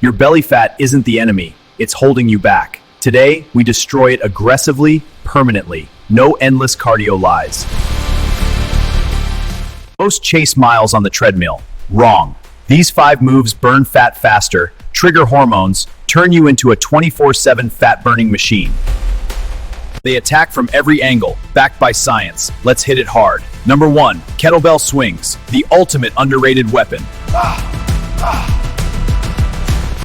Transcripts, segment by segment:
Your belly fat isn't the enemy, it's holding you back. Today, we destroy it aggressively, permanently. No endless cardio lies. Most chase miles on the treadmill. Wrong. These 5 moves burn fat faster, trigger hormones, turn you into a 24/7 fat-burning machine. They attack from every angle, backed by science. Let's hit it hard. Number 1, kettlebell swings, the ultimate underrated weapon.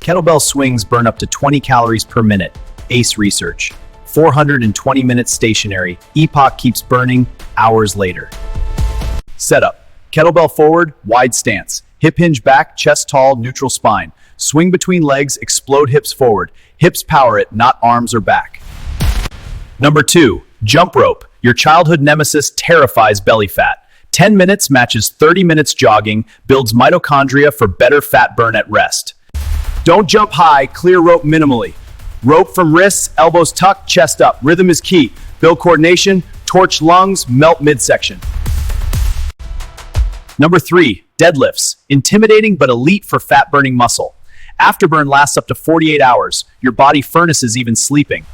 Kettlebell swings burn up to 20 calories per minute. ACE research. 420 minutes stationary. Epoch keeps burning hours later. Setup. Kettlebell forward, wide stance. Hip hinge back, chest tall, neutral spine. Swing between legs, explode hips forward. Hips power it, not arms or back. Number 2, jump rope. Your childhood nemesis terrifies belly fat. 10 minutes matches 30 minutes jogging, builds mitochondria for better fat burn at rest. Don't jump high, clear rope minimally. Rope from wrists, elbows tucked, chest up. Rhythm is key. Build coordination, torch lungs, melt midsection. Number 3, deadlifts. Intimidating but elite for fat-burning muscle. Afterburn lasts up to 48 hours. Your body furnaces even sleeping.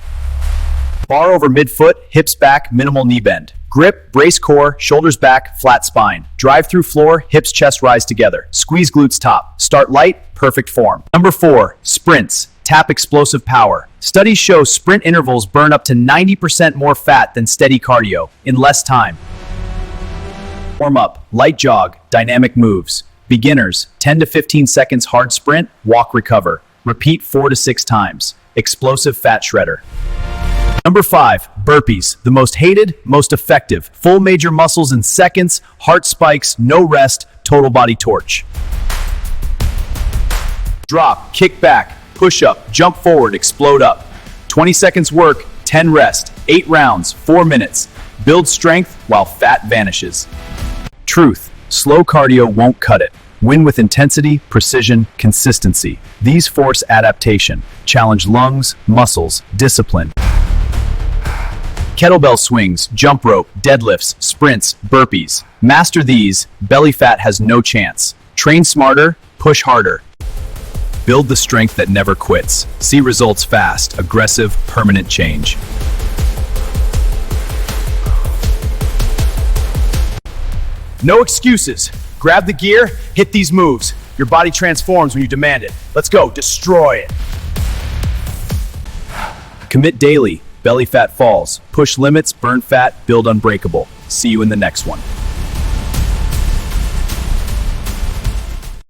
Bar over midfoot, hips back, minimal knee bend. Grip, brace core, shoulders back, flat spine. Drive through floor, hips, chest rise together. Squeeze glutes top. Start light, perfect form. Number 4, sprints. Tap explosive power. Studies show sprint intervals burn up to 90% more fat than steady cardio in less time. Warm up, light jog, dynamic moves. Beginners, 10 to 15 seconds hard sprint, walk recover. Repeat 4 to 6 times. Explosive fat shredder. Number 5, burpees. The most hated, most effective. Full major muscles in seconds, heart spikes, no rest, total body torch. Drop, kick back, push up, jump forward, explode up. 20 seconds work, 10 rest, 8 rounds, 4 minutes. Build strength while fat vanishes. Truth, slow cardio won't cut it. Win with intensity, precision, consistency. These force adaptation, challenge lungs, muscles, discipline. Kettlebell swings, jump rope, deadlifts, sprints, burpees. Master these, belly fat has no chance. Train smarter, push harder. Build the strength that never quits. See results fast, aggressive, permanent change. No excuses. Grab the gear, hit these moves. Your body transforms when you demand it. Let's go, destroy it. Commit daily. Belly fat falls. Push limits, burn fat, build unbreakable. See you in the next one.